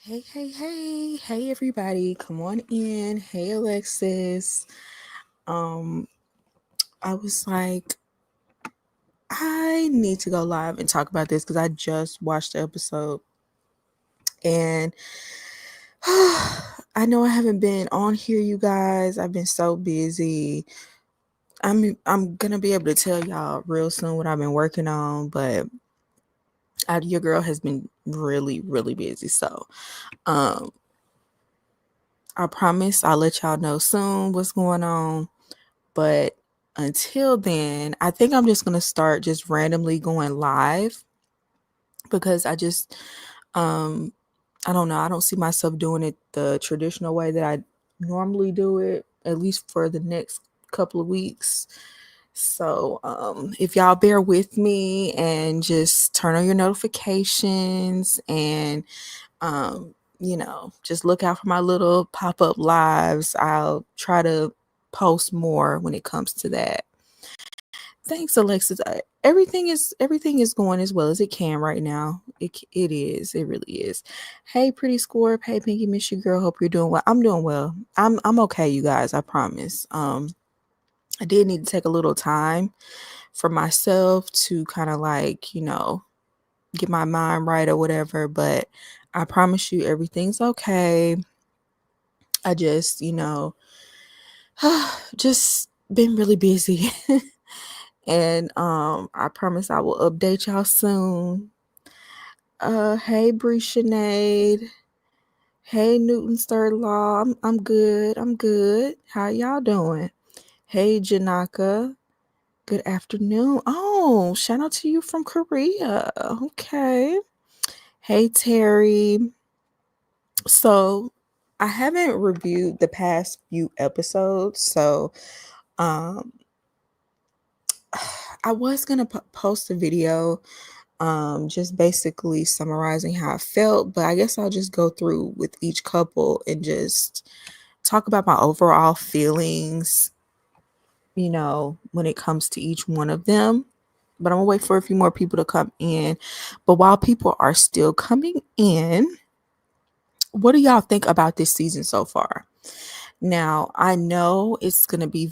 Hey, everybody, come on in. Hey, Alexis. Um, I was like, I need to go live and talk about this because I just watched the episode and I know I haven't been on here, you guys. I've been so busy. I'm gonna be able to tell y'all real soon what I've been working on, but your girl has been really, really busy. So, um, I promise I'll let y'all know soon what's going on. But until then, I think I'm just going to start just randomly going live because um, I don't know. I don't see myself doing it the traditional way that I normally do it, at least for the next couple of weeks. So if y'all bear with me and just turn on your notifications and, just look out for my little pop-up lives. I'll try to post more when it comes to that. Thanks, Alexis. Everything is going as well as it can right now. It is. It really is. Hey, pretty scorp. Hey, Pinky, miss you, girl. Hope you're doing well. I'm doing well. I'm okay, you guys. I promise. I did need to take a little time for myself to kind of like get my mind right or whatever. But I promise you, everything's okay. I just just been really busy. And I promise I will update y'all soon. Hey Bree Sinead. Hey Newton's third law. I'm good. I'm good. How y'all doing? Hey Janaka. Good afternoon. Oh, shout out to you from Korea. Okay. Hey Terry. So I haven't reviewed the past few episodes, so um I was gonna post a video just basically summarizing how I felt, but I guess I'll just go through with each couple and just talk about my overall feelings, when it comes to each one of them. But I'm gonna wait for a few more people to come in. But while people are still coming in, what do y'all think about this season so far? Now, I know it's gonna be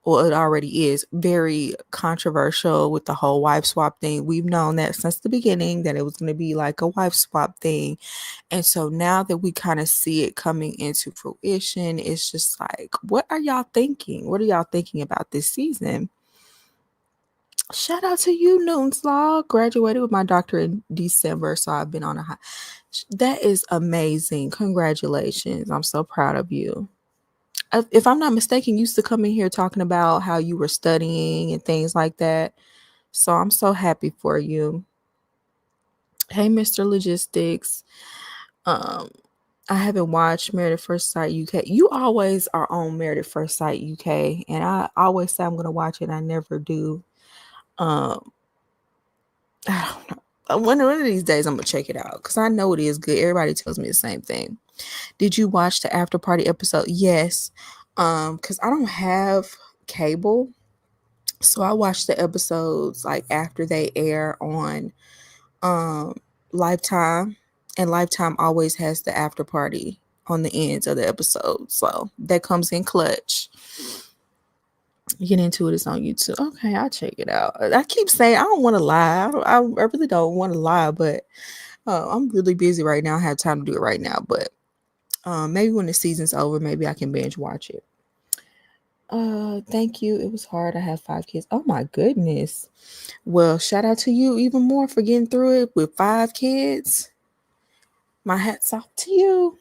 it already is very controversial with the whole wife swap thing. We've known that since the beginning that it was going to be like a wife swap thing. And so now that we kind of see it coming into fruition, it's just like, what are y'all thinking? What are y'all thinking about this season? Shout out to you, Newton's Law. Graduated with my doctorate in December, so I've been on a high. That is amazing. Congratulations. I'm so proud of you. If I'm not mistaken, you used to come in here talking about how you were studying and things like that. So I'm so happy for you. Hey, Mr. Logistics. Um, I haven't watched Married at First Sight UK. You always are on Married at First Sight UK, and I always say I'm gonna watch it. I never do. Um, I don't know. One of these days I'm gonna check it out because I know it is good. Everybody tells me the same thing. Did you watch the after party episode? Yes. Because I don't have cable. So I watch the episodes like after they air on Lifetime, and Lifetime always has the after party on the ends of the episode. So that comes in clutch. Get into it. It's on YouTube. Okay, I'll check it out. I keep saying I don't want to lie. I really don't want to lie, but I'm really busy right now. I have time to do it right now, but maybe when the season's over, maybe I can binge watch it. Thank you. It was hard. I have 5 kids. Oh my goodness. Well, shout out to you even more for getting through it with 5 kids. My hat's off to you.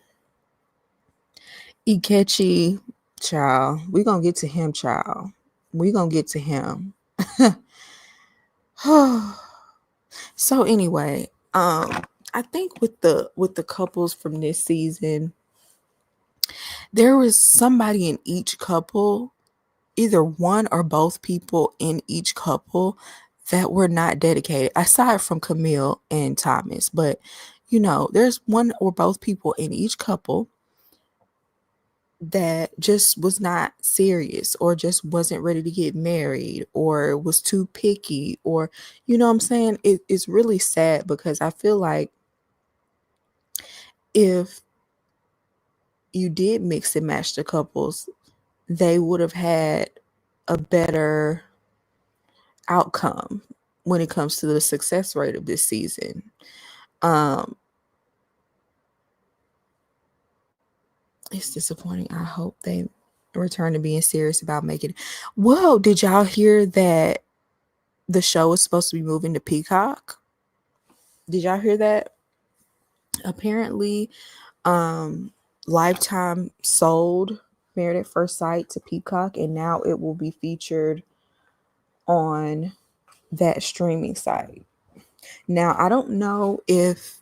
Ikechi, child. We're gonna get to him, child. We're gonna get to him. So anyway, I think with the couples from this season, there was somebody in each couple, either one or both people in each couple that were not dedicated, aside from Camille and Thomas. But there's one or both people in each couple that just was not serious or just wasn't ready to get married or was too picky, or you know what I'm saying. It's really sad because I feel like if you did mix and match the couples, they would have had a better outcome when it comes to the success rate of this season. It's disappointing. I hope they return to being serious about making it. Whoa, did y'all hear that the show is supposed to be moving to Peacock? Did y'all hear that? Apparently, Lifetime sold Married at First Sight to Peacock, and now it will be featured on that streaming site. Now, I don't know if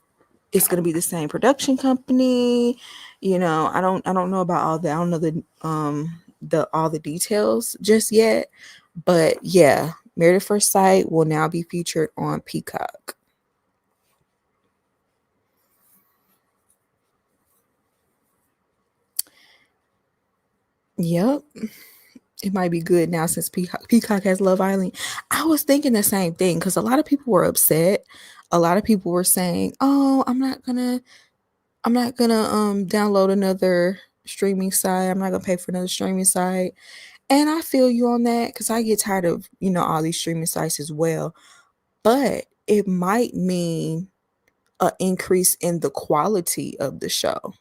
it's going to be the same production company. I don't know about all that. I don't know the all the details just yet. But yeah, Married at First Sight will now be featured on Peacock. Yep. It might be good now since Peacock has Love Island. I was thinking the same thing because a lot of people were upset. A lot of people were saying, "Oh, I'm not gonna download another streaming site. I'm not gonna pay for another streaming site." And I feel you on that because I get tired of all these streaming sites as well. But it might mean an increase in the quality of the show,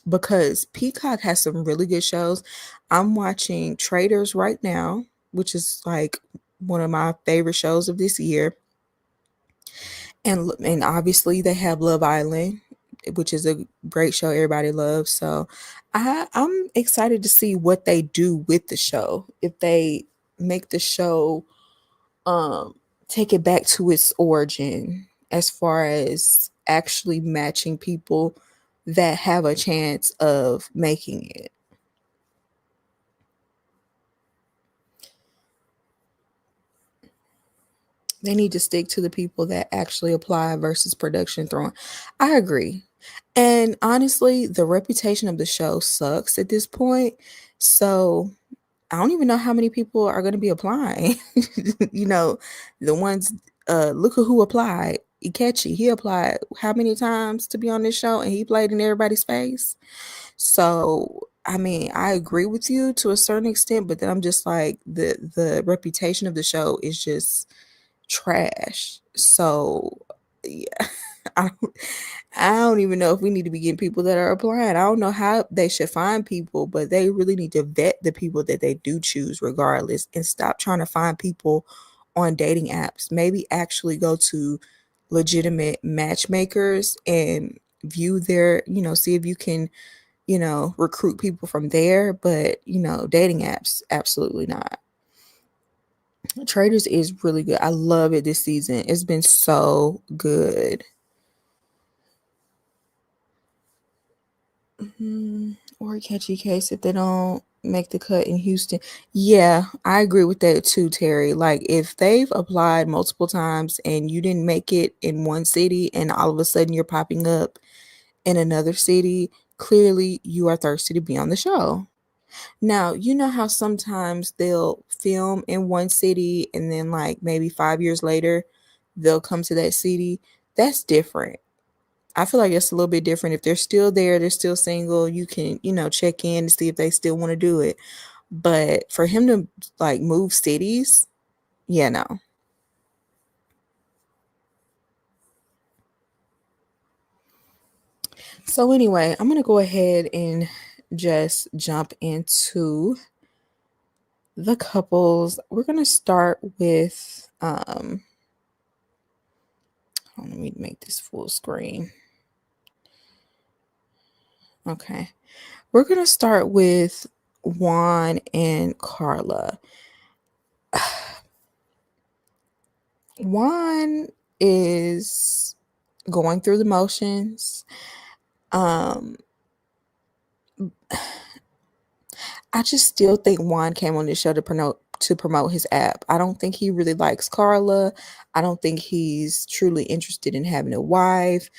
because Peacock has some really good shows. I'm watching Traders right now, which is like one of my favorite shows of this year. And obviously they have Love Island, which is a great show everybody loves. So I'm excited to see what they do with the show. If they make the show take it back to its origin as far as actually matching people that have a chance of making it. They need to stick to the people that actually apply versus production throwing. I agree. And honestly, the reputation of the show sucks at this point. So I don't even know how many people are going to be applying. The ones, look at who applied. Ikechi, he applied how many times to be on this show, and he played in everybody's face. So, I mean, I agree with you to a certain extent, but then I'm just like, the reputation of the show is just trash. So, yeah, I don't, I don't even know if we need to be getting people that are applying. I don't know how they should find people, but they really need to vet the people that they do choose regardless, and stop trying to find people on dating apps. Maybe actually go to legitimate matchmakers and view their, see if you can, recruit people from there. But, dating apps, absolutely not. Traders is really good. I love it this season. It's been so good. Or catchy case if they don't make the cut in Houston. Yeah, I agree with that too, Terry. Like, if they've applied multiple times and you didn't make it in one city and all of a sudden you're popping up in another city, clearly you are thirsty to be on the show. Now, you know how sometimes they'll film in one city and then like maybe 5 years later they'll come to that city? That's different. I feel like it's a little bit different. If they're still there, they're still single, you can, check in to see if they still want to do it. But for him to like move cities, yeah, no. So anyway, I'm going to go ahead and just jump into the couples. We're going to start with let me make this full screen. Okay. We're going to start with Juan and Carla. Juan is going through the motions. I just still think Juan came on this show to promote his app. I don't think he really likes Carla. I don't think he's truly interested in having a wife.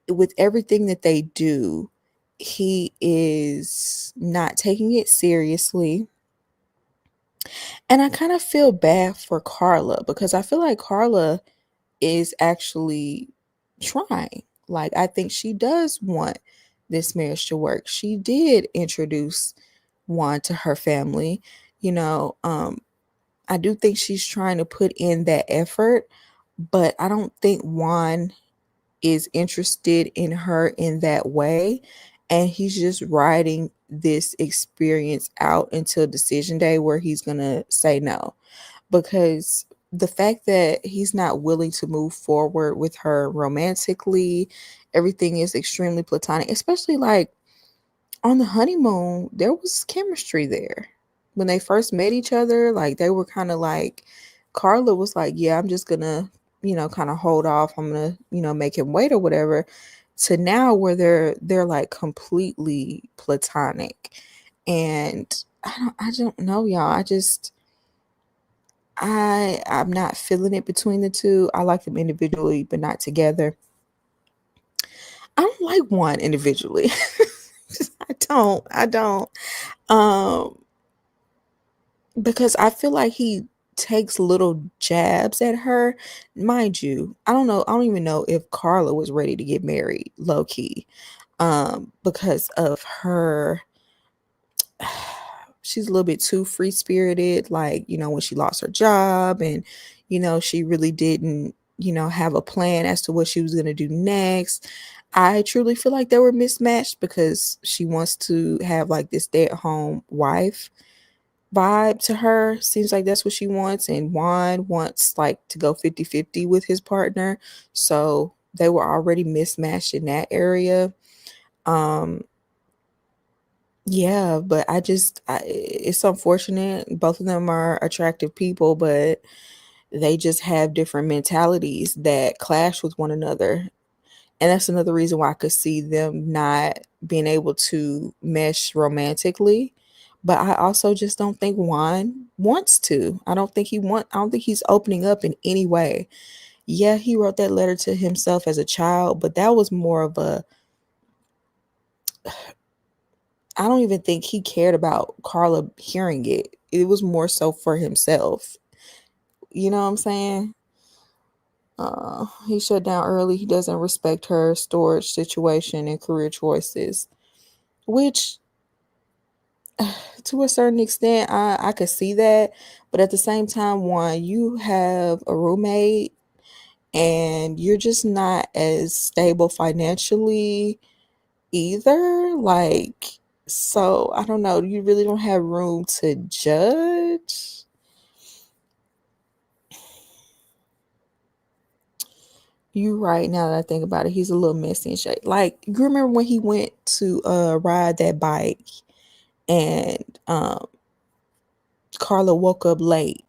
With everything that they do, he is not taking it seriously. And I kind of feel bad for Carla because I feel like Carla is actually trying. Like, I think she does want this marriage to work. She did introduce Juan to her family. You know, I do think she's trying to put in that effort, but I don't think Juan is interested in her in that way. And he's just riding this experience out until decision day where he's going to say no. Because the fact that he's not willing to move forward with her romantically, everything is extremely platonic, especially like on the honeymoon, there was chemistry there. When they first met each other, like they were kind of like, Carla was like, yeah, I'm just gonna, kind of hold off. I'm gonna, make him wait or whatever. To now where they're like completely platonic. And I don't know, y'all. I'm not feeling it between the two. I like them individually, but not together. I don't like one individually. I don't. Um, because I feel like he takes little jabs at her. Mind you, I don't know. I don't even know if Carla was ready to get married, low key, because of her. She's a little bit too free spirited. Like, when she lost her job and, she really didn't, have a plan as to what she was going to do next. I truly feel like they were mismatched because she wants to have like this stay at home wife vibe to her. Seems like that's what she wants. And Juan wants like to go 50-50 with his partner. So they were already mismatched in that area. Um, yeah, but it's unfortunate. Both of them are attractive people, but they just have different mentalities that clash with one another. And that's another reason why I could see them not being able to mesh romantically. But I also just don't think Juan wants to. I don't think he's opening up in any way. Yeah, he wrote that letter to himself as a child, but that was more of a I don't even think he cared about Carla hearing it. It was more so for himself. You know what I'm saying? He shut down early. He doesn't respect her storage situation and career choices, which to a certain extent, I could see that. But at the same time, one, you have a roommate and you're just not as stable financially either. Like, so I don't know. You really don't have room to judge. You right now that I think about it, he's a little messy in shape. Like, you remember when he went to ride that bike and Carla woke up late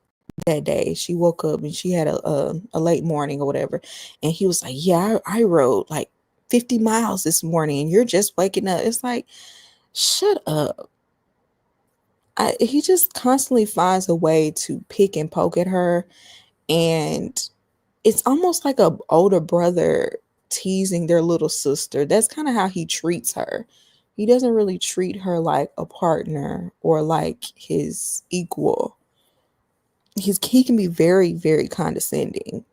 that day. She woke up and she had a late morning or whatever. And he was like, yeah, I rode like 50 miles this morning and you're just waking up. It's like, shut up. He just constantly finds a way to pick and poke at her. And it's almost like a older brother teasing their little sister. That's kind of how he treats her. He doesn't really treat her like a partner or like his equal. He can be very, very condescending.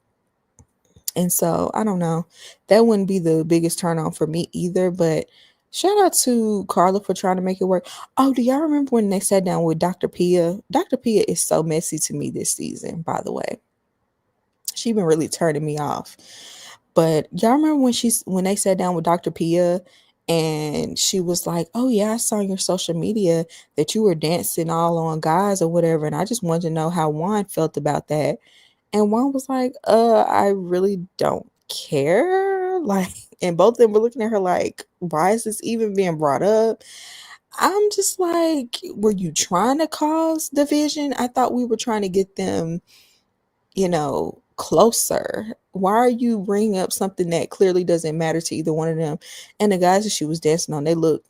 And so I don't know. That wouldn't be the biggest turn on for me either. But shout out to Carla for trying to make it work. Oh, do y'all remember when they sat down with Dr. Pia? Dr. Pia is so messy to me this season, by the way. She been really turning me off. But y'all remember when they sat down with Dr. Pia and she was like, "Oh yeah, I saw on your social media that you were dancing all on guys or whatever, and I just wanted to know how Juan felt about that." And Juan was like, I really don't care." Like, and both of them were looking at her like, "Why is this even being brought up?" I'm just like, were you trying to cause division? I thought we were trying to get them closer. Why are you bringing up something that clearly doesn't matter to either one of them? And the guys that she was dancing on, they look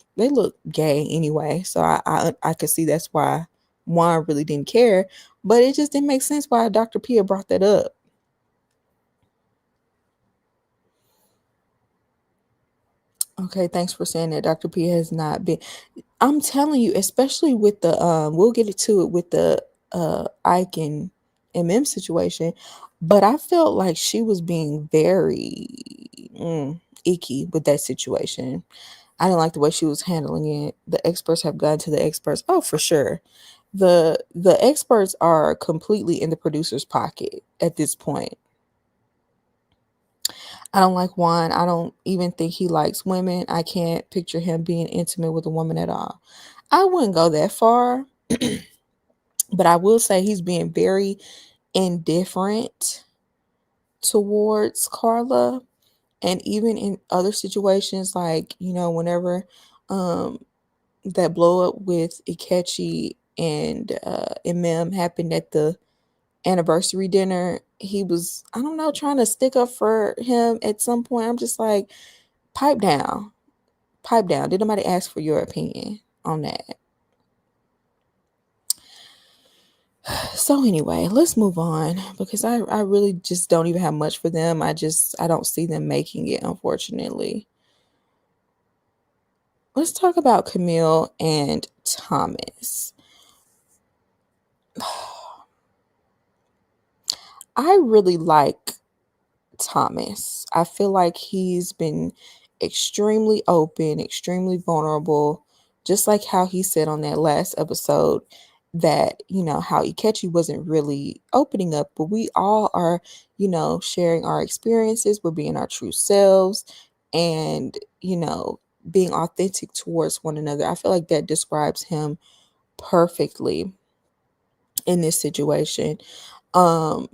gay anyway. So I could see that's why Juan really didn't care. But it just didn't make sense why Dr. Pia brought that up. Okay, thanks for saying that. Dr. Pia has not been. I'm telling you, especially with the we'll get into it with the Ike and MM situation, but I felt like she was being very icky with that situation. I didn't like the way she was handling it. The experts have gone to the experts. Oh, for sure. The experts are completely in the producer's pocket at this point. I don't like Juan. I don't even think he likes women. I can't picture him being intimate with a woman at all. I wouldn't go that far, but I will say he's being very indifferent towards Carla. And even in other situations, like, whenever um that blow up with Ikechi and MM happened at the anniversary dinner, he was, I don't know, trying to stick up for him at some point. I'm just like, pipe down. Pipe down. Did nobody ask for your opinion on that? So anyway, let's move on because I really just don't even have much for them. I don't see them making it, unfortunately. Let's talk about Camille and Thomas. I really like Thomas. I feel like he's been extremely open, extremely vulnerable, just like how he said on that last episode that, how Ikechi wasn't really opening up, but we all are, sharing our experiences, we're being our true selves and, being authentic towards one another. I feel like that describes him perfectly in this situation. Um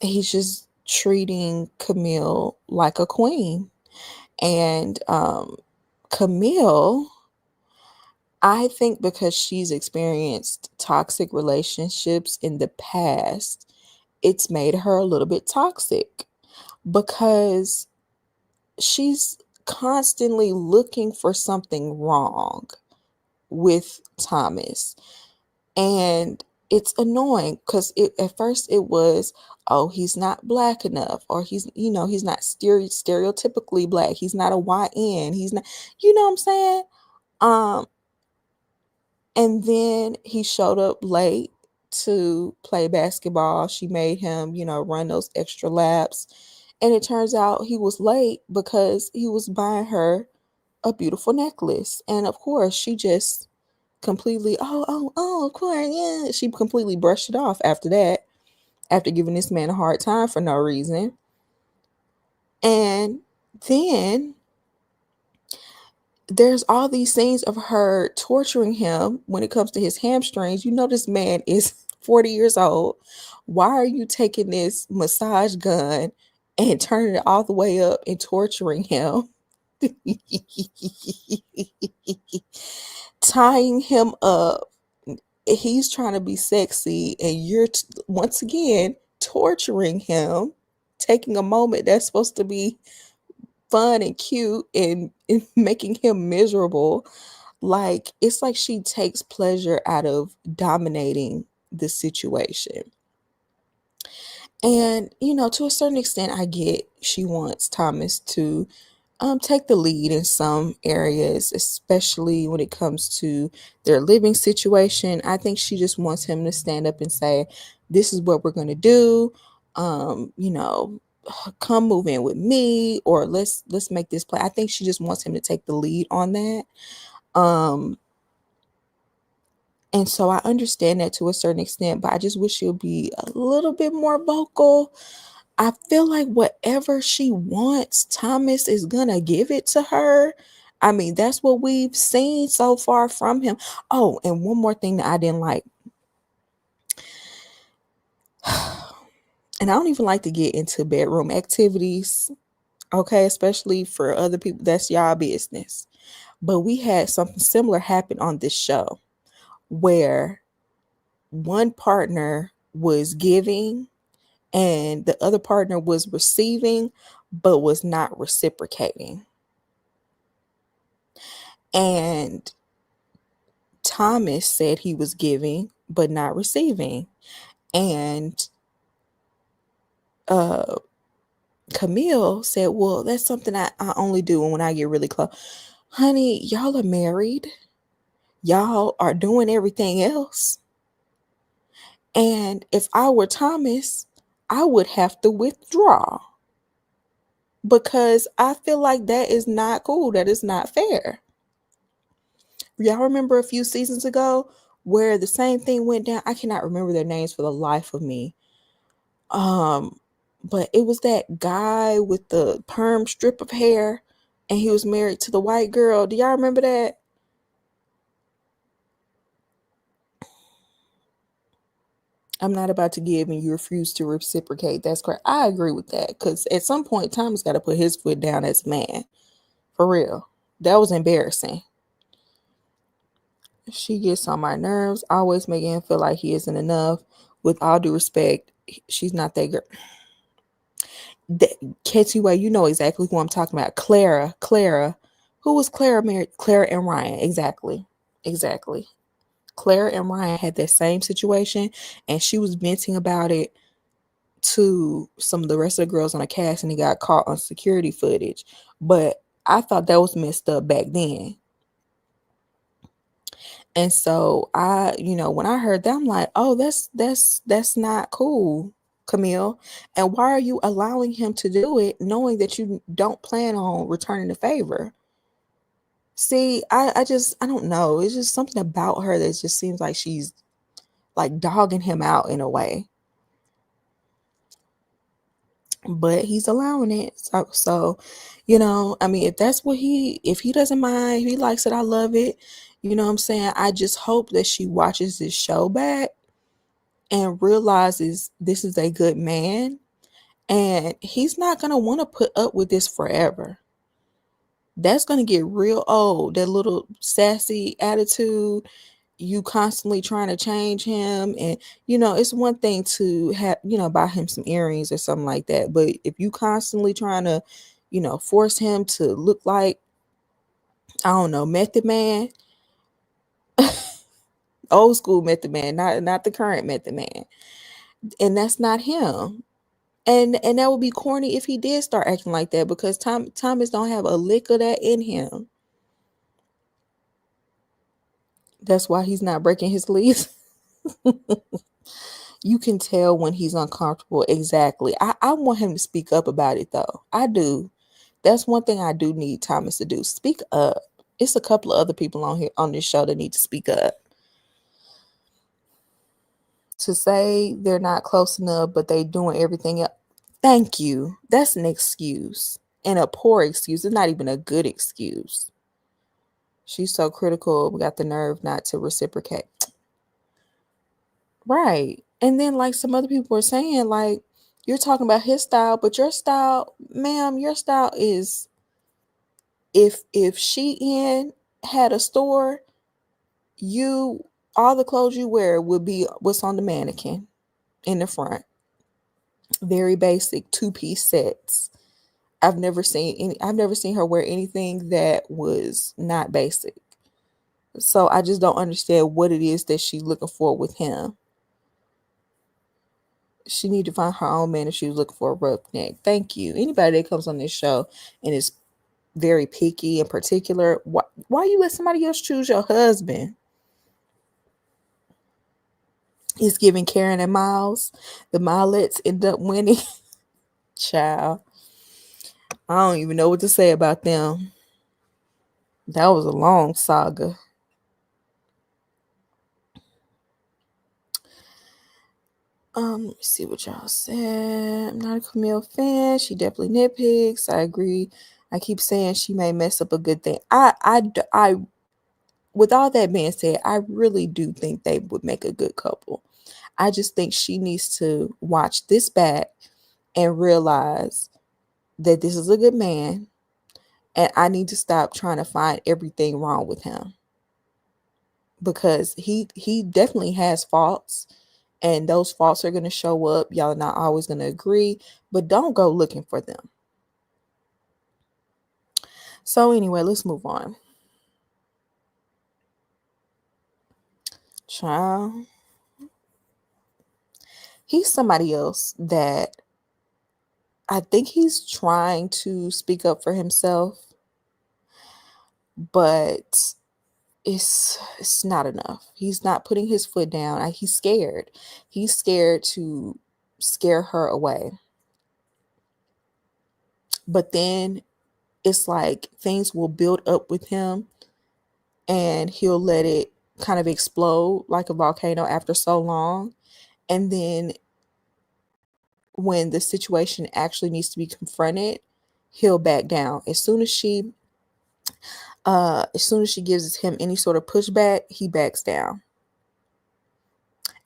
he's just treating Camille like a queen. And Camille, I think because she's experienced toxic relationships in the past, it's made her a little bit toxic because she's constantly looking for something wrong with Thomas. And it's annoying because at first it was, oh, he's not black enough, or he's not stereotypically black, he's not a YN, he's not, what I'm saying. um and then he showed up late to play basketball. She made him, run those extra laps, and it turns out he was late because he was buying her a beautiful necklace. And of course she just completely, of course, yeah. She completely brushed it off after that, after giving this man a hard time for no reason. And then there's all these scenes of her torturing him when it comes to his hamstrings. This man is 40 years old. Why are you taking this massage gun and turning it all the way up and torturing him? Tying him up. He's trying to be sexy and you're once again torturing him, taking a moment that's supposed to be fun and cute and making him miserable. Like, it's like she takes pleasure out of dominating the situation. And to a certain extent, I get she wants Thomas to take the lead in some areas, especially when it comes to their living situation. I think she just wants him to stand up and say, this is what we're going to do. Um, you know, Come move in with me, or let's make this play. I think she just wants him to take the lead on that. Um, and so I understand that to a certain extent, but I just wish she'll be a little bit more vocal. I feel like whatever she wants, Thomas is gonna give it to her. I mean, that's what we've seen so far from him. Oh, and one more thing that I didn't like. And I don't even like to get into bedroom activities, okay, especially for other people. That's y'all business. But we had something similar happen on this show where one partner was giving and the other partner was receiving, but was not reciprocating. And Thomas said he was giving, but not receiving. And uh, Camille said, well, that's something I only do when I get really close. Honey, y'all are married. Y'all are doing everything else. And if I were Thomas, I would have to withdraw because I feel like that is not cool. That is not fair. Y'all remember a few seasons ago where the same thing went down? I cannot remember their names for the life of me. But it was that guy with the perm strip of hair and he was married to the white girl. Do y'all remember that? I'm not about to give and you refuse to reciprocate. That's correct. I agree with that because at some point, Thomas got to put his foot down as a man. For real. That was embarrassing. She gets on my nerves, always making him feel like he isn't enough. With all due respect, she's not that girl. Ketty Way, you know exactly who I'm talking about. Clara. Who was Clara married? Clara and Ryan. Exactly. Clara and Ryan had that same situation, and she was venting about it to some of the rest of the girls on the cast, and he got caught on security footage. But I thought that was messed up back then. And so when I heard that, I'm like, oh, that's not cool, Camille. And why are you allowing him to do it knowing that you don't plan on returning the favor? See, I don't know. It's just something about her that just seems like she's like dogging him out in a way. But he's allowing it. So I mean, if he doesn't mind, if he likes it, I love it. You know what I'm saying? I just hope that she watches this show back and realizes this is a good man and he's not going to want to put up with this forever. That's going to get real old. That little sassy attitude, you constantly trying to change him. And, it's one thing to have, buy him some earrings or something like that. But if you constantly trying to, force him to look like, I don't know, Method Man, old school Method Man, not the current Method Man. And that's not him. And that would be corny if he did start acting like that because Thomas don't have a lick of that in him. That's why he's not breaking his lease. You can tell when he's uncomfortable. Exactly. I want him to speak up about it though. I do. That's one thing I do need Thomas to do. Speak up. It's a couple of other people on here on this show that need to speak up. To say they're not close enough, but they doing everything else. Thank you. That's an excuse. And a poor excuse. It's not even a good excuse. She's so critical. We got the nerve not to reciprocate. Right. And then like some other people were saying, like, you're talking about his style, but your style, ma'am, your style is if Shein had a store, all the clothes you wear would be what's on the mannequin in the front. Very basic 2-piece sets. I've never seen her wear anything that was not basic. So I just don't understand what it is that she's looking for with him. She need to find her own man if she was looking for a roughneck. Thank you. Anybody that comes on this show and is very picky and particular, why you let somebody else choose your husband? He's giving Karen and Miles. The Milettes end up winning. Child. I don't even know what to say about them. That was a long saga. Let me see what y'all said. I'm not a Camille fan. She definitely nitpicks. I agree. I keep saying she may mess up a good thing. I with all that being said, I really do think they would make a good couple. I just think she needs to watch this back and realize that this is a good man, and I need to stop trying to find everything wrong with him because he definitely has faults. And those faults are going to show up. Y'all are not always going to agree, but don't go looking for them. So anyway, let's move on. Child. He's somebody else that I think he's trying to speak up for himself, but it's not enough. He's not putting his foot down. He's scared. He's scared to scare her away. But then it's like things will build up with him and he'll let it kind of explode like a volcano after so long. And then when the situation actually needs to be confronted, he'll back down. As soon as she gives him any sort of pushback, he backs down.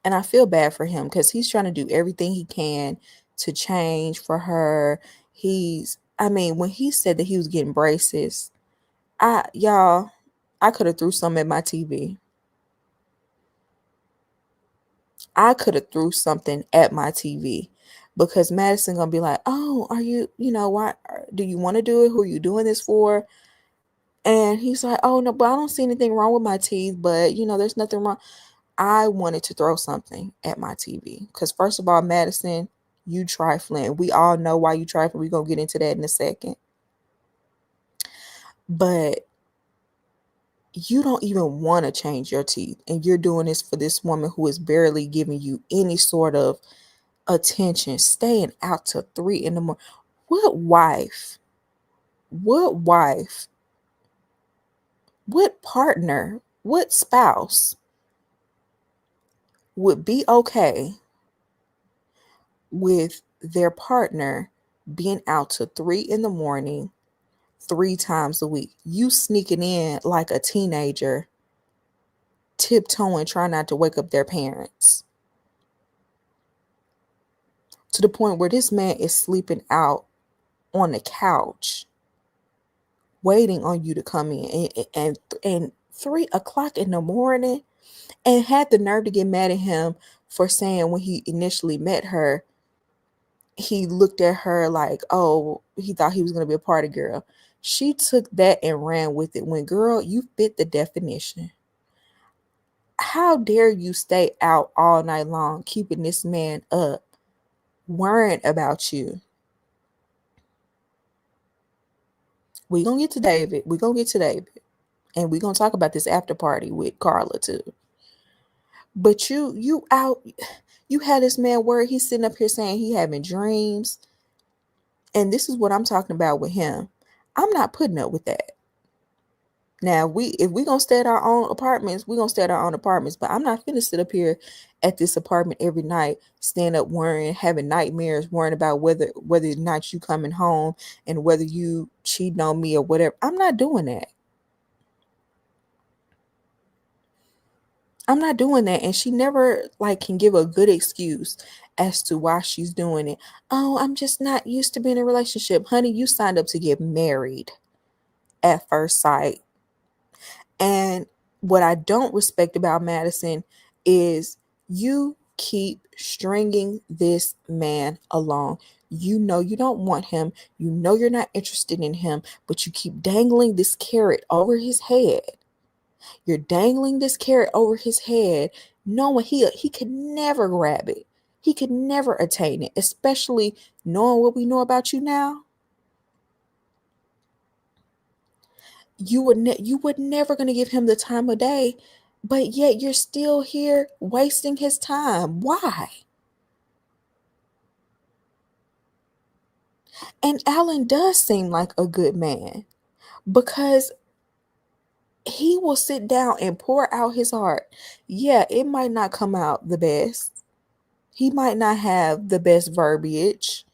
And I feel bad for him because he's trying to do everything he can to change for her. When he said that he was getting braces, I could have threw some at my TV. I could have threw something at my TV because Madison gonna be like, "Oh, are you? Why do you want to do it? Who are you doing this for?" And he's like, "Oh no, but I don't see anything wrong with my teeth. But there's nothing wrong." I wanted to throw something at my TV because first of all, Madison, you trifling. We all know why you trifling. We're gonna get into that in a second. But you don't even want to change your teeth, and you're doing this for this woman who is barely giving you any sort of attention, staying out till 3 in the morning. What wife, what wife, what partner, what spouse would be okay with their partner being out till 3 in the morning 3 times a week? You sneaking in like a teenager, tiptoeing, trying not to wake up their parents, to the point where this man is sleeping out on the couch waiting on you to come in and 3 o'clock in the morning, and had the nerve to get mad at him for saying when he initially met her, he looked at her like, oh, he thought he was going to be a party girl. She took that and ran with it. When, girl, you fit the definition. How dare you stay out all night long, keeping this man up, worrying about you? We're going to get to David. We're going to get to David. And we're going to talk about this after party with Carla too. But you had this man worried. He's sitting up here saying he having dreams. And this is what I'm talking about with him. I'm not putting up with that. Now, if we gonna stay at our own apartments, we're gonna stay at our own apartments. But I'm not gonna sit up here at this apartment every night, stand up worrying, having nightmares, worrying about whether or not you coming home and whether you cheating on me or whatever. I'm not doing that. I'm not doing that. And she never can give a good excuse as to why she's doing it. Oh, I'm just not used to being in a relationship. Honey, you signed up to get married at first sight. And what I don't respect about Madison is you keep stringing this man along. You know you don't want him. You know you're not interested in him, but you keep dangling this carrot over his head. You're dangling this carrot over his head, knowing he could never grab it. He could never attain it, especially knowing what we know about you now. You were never going to give him the time of day, but yet you're still here wasting his time. Why? And Allan does seem like a good man because he will sit down and pour out his heart. Yeah, it might not come out the best. He might not have the best verbiage,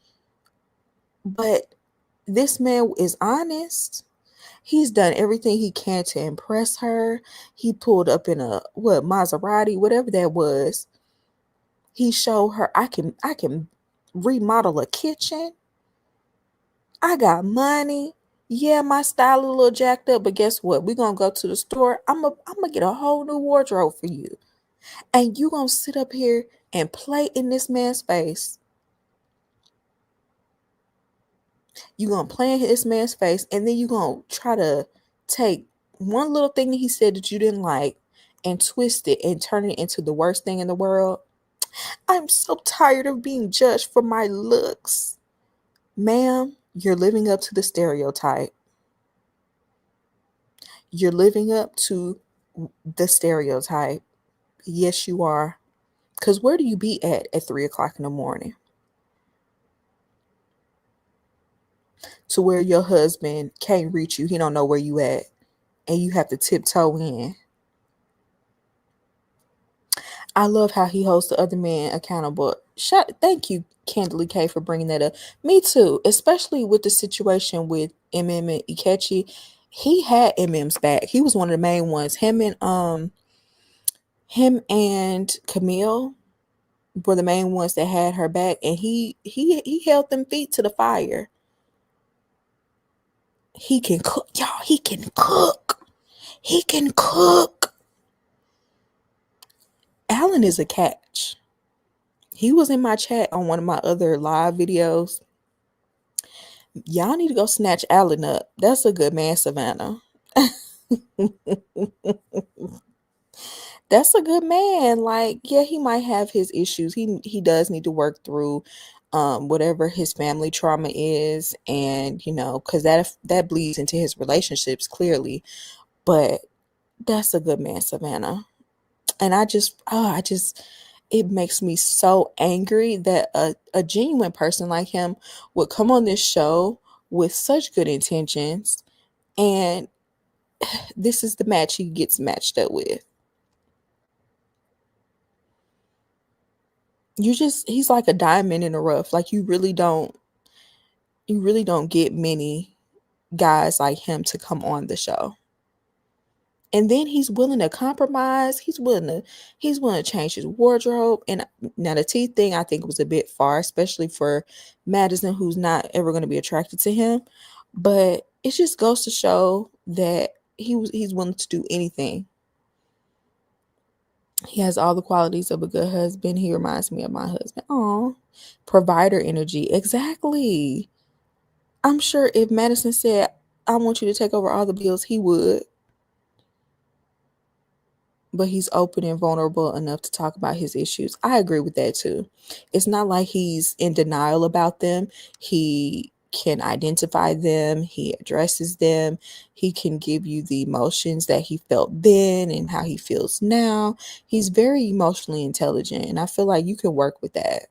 but this man is honest. He's done everything he can to impress her. He pulled up in a Maserati, whatever that was. He showed her I can remodel a kitchen. I got money. Yeah, my style a little jacked up, but guess what? We're gonna go to the store. I'm gonna get a whole new wardrobe for you. And you gonna sit up here and play in this man's face. You gonna play in this man's face, and then you gonna try to take one little thing that he said that you didn't like and twist it and turn it into the worst thing in the world. I'm so tired of being judged for my looks. Ma'am, you're living up to the stereotype. You're living up to the stereotype. Yes, you are. Because where do you be at 3 o'clock in the morning? to where your husband can't reach you. He don't know where you at, and you have to tiptoe in. I love how he holds the other man accountable. Thank you, Candidly K, for bringing that up. Me too, especially with the situation with MM and Ikechi. He had MM's back. He was one of the main ones. Him and Camille were the main ones that had her back, and he held them feet to the fire. He can cook, y'all. He can cook. He can cook. Allan is a catch. He was in my chat on one of my other live videos. Y'all need to go snatch Allan up. That's a good man, Savannah. That's a good man. Like, yeah, he might have his issues. He does need to work through whatever his family trauma is, and because that bleeds into his relationships clearly. But that's a good man, Savannah. And it makes me so angry that a genuine person like him would come on this show with such good intentions, and this is the match he gets matched up with. He's like a diamond in the rough. Like, you really don't get many guys like him to come on the show. And then he's willing to compromise. He's willing to change his wardrobe. And now the teeth thing, I think, was a bit far, especially for Madison, who's not ever going to be attracted to him. But it just goes to show that he's willing to do anything. He has all the qualities of a good husband. He reminds me of my husband. Aw, provider energy. Exactly. I'm sure if Madison said, I want you to take over all the bills, he would. But he's open and vulnerable enough to talk about his issues. I agree with that too. It's not like he's in denial about them. He can identify them. He addresses them. He can give you the emotions that he felt then and how he feels now. He's very emotionally intelligent, and I feel like you can work with that.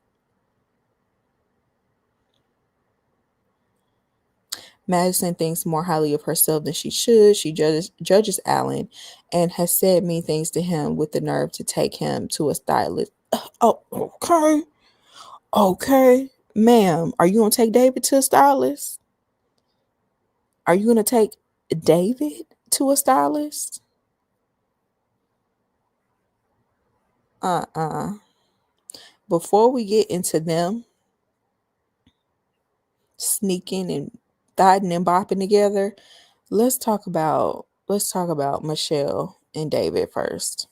Madison thinks more highly of herself than she should. She judges Allan and has said mean things to him with the nerve to take him to a stylist. Oh, okay. Okay. Ma'am, are you going to take David to a stylist? Are you going to take David to a stylist? Before we get into them sneaking and thotting and bopping together, let's talk about Michelle and David first.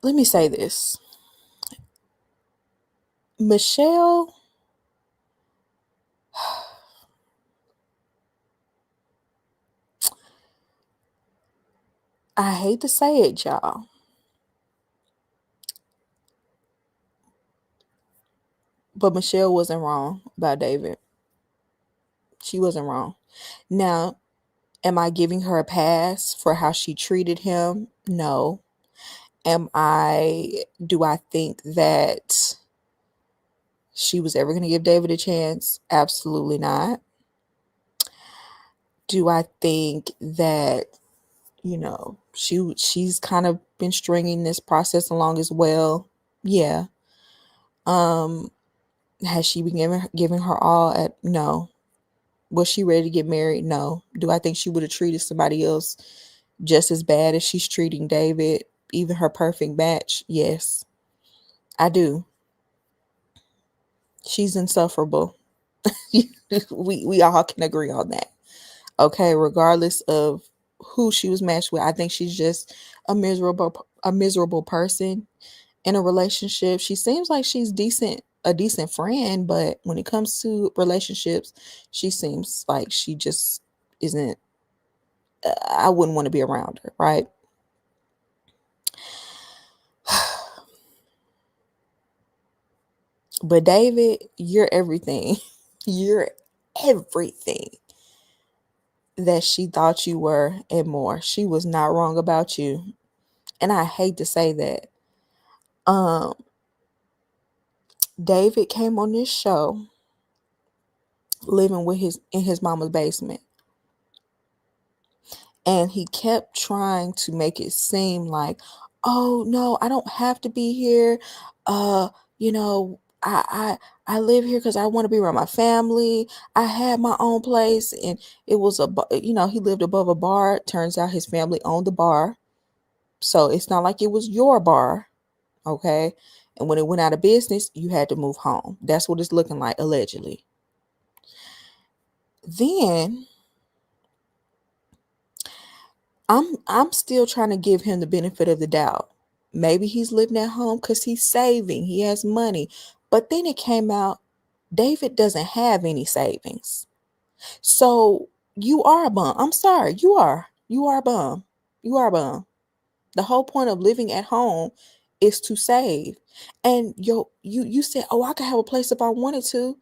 Let me say this. Michelle, I hate to say it, y'all, but Michelle wasn't wrong about David. She wasn't wrong. Now, am I giving her a pass for how she treated him? No. Do I think that she was ever going to give David a chance? Absolutely not. Do I think that, she's kind of been stringing this process along as well? Yeah. Has she been giving her all at? No. Was she ready to get married? No. Do I think she would have treated somebody else just as bad as she's treating David, even her perfect match? Yes, I do. She's insufferable. we all can agree on that. Okay, regardless of who she was matched with, I think she's just a miserable person in a relationship. She seems like she's a decent friend, but when it comes to relationships, she seems like she just isn't. I wouldn't want to be around her, right? But David, you're everything. You're everything. that she thought you were and more. She was not wrong about you. And I hate to say that. Um, David came on this show living with his mama's basement. And he kept trying to make it seem like, oh no, I don't have to be here. Uh, you know, I live here because I want to be around my family. I had my own place, and it was he lived above a bar. Turns out his family owned the bar, so it's not like it was your bar, okay? And when it went out of business, you had to move home. That's what it's looking like, allegedly. Then I'm still trying to give him the benefit of the doubt. Maybe he's living at home because he's saving. He has money. But then it came out David doesn't have any savings. So you are a bum. I'm sorry, you are. You are a bum. You are a bum. The whole point of living at home is to save. And you said, oh, I could have a place if I wanted to.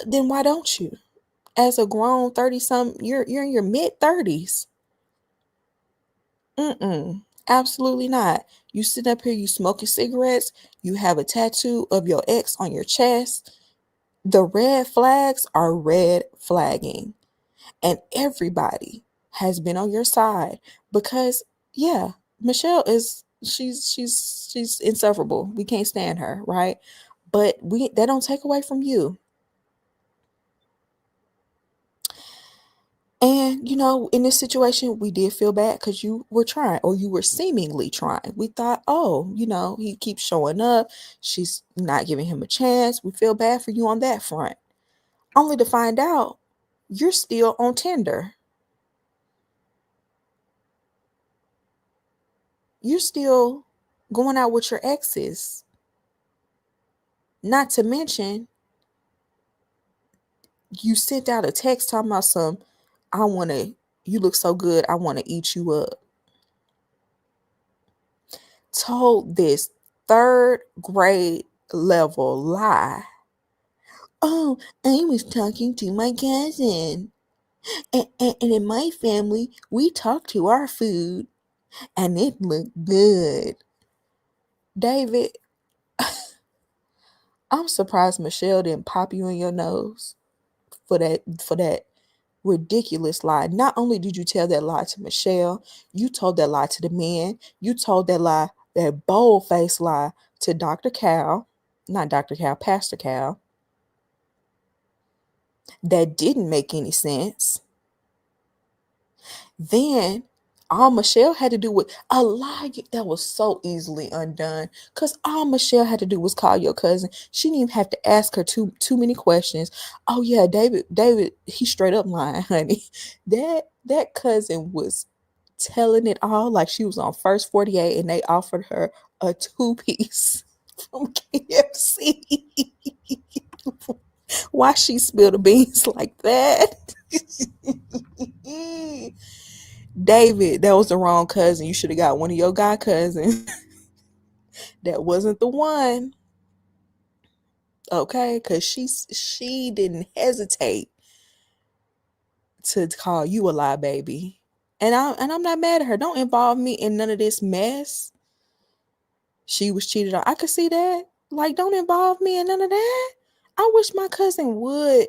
Then why don't you? As a grown 30-something, you're in your mid-30s. Absolutely not. You sit up here, you smoking cigarettes, you have a tattoo of your ex on your chest. The red flags are red flagging. And everybody has been on your side because yeah, Michelle is she's insufferable. We can't stand her, right? But that don't take away from you. And, in this situation, we did feel bad because you were trying, or you were seemingly trying. We thought, oh, he keeps showing up. She's not giving him a chance. We feel bad for you on that front. Only to find out you're still on Tinder. You're still going out with your exes. Not to mention, you sent out a text talking about you look so good, I want to eat you up. Told this third grade level lie. Oh, I was talking to my cousin. And in my family, we talk to our food and it looked good. David, I'm surprised Michelle didn't pop you in your nose for that ridiculous lie. Not only did you tell that lie to Michelle, you told that lie to the men. You told that bold-faced lie to Dr. Cal, not Dr. Cal, Pastor Cal. That didn't make any sense. Then all Michelle had to do was a lie that was so easily undone. Because all Michelle had to do was call your cousin. She didn't even have to ask her too many questions. Oh yeah, David, he straight up lying, honey. That cousin was telling it all like she was on First 48 and they offered her a 2-piece from KFC. Why she spilled the beans like that? David, that was the wrong cousin. You should have got one of your guy cousins. That wasn't the one. Okay, because she didn't hesitate to call you a lie, baby. And I'm not mad at her. Don't involve me in none of this mess. She was cheated on. I could see that. Like, don't involve me in none of that. I wish my cousin would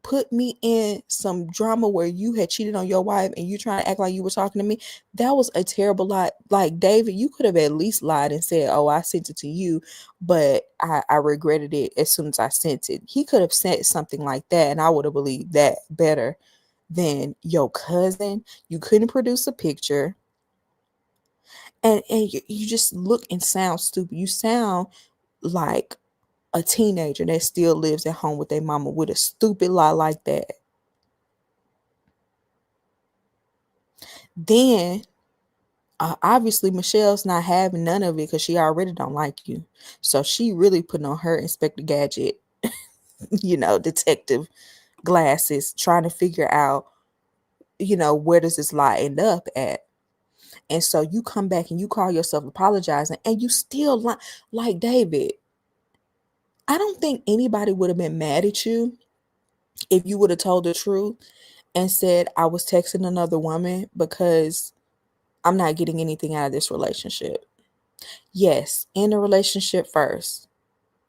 put me in some drama where you had cheated on your wife and you trying to act like you were talking to me. That was a terrible lie. Like, David, you could have at least lied and said, oh, I sent it to you, but I regretted it as soon as I sent it. He could have said something like that and I would have believed that better than your cousin. You couldn't produce a picture and you just look and sound stupid. You sound like a teenager that still lives at home with their mama with a stupid lie like that. Then obviously Michelle's not having none of it because she already don't like you. So she really putting on her Inspector Gadget, detective glasses, trying to figure out, where does this lie end up at? And so you come back and you call yourself apologizing and you still lie. Like, David, I don't think anybody would have been mad at you If you would have told the truth and said, I was texting another woman because I'm not getting anything out of this relationship. Yes, end the relationship first.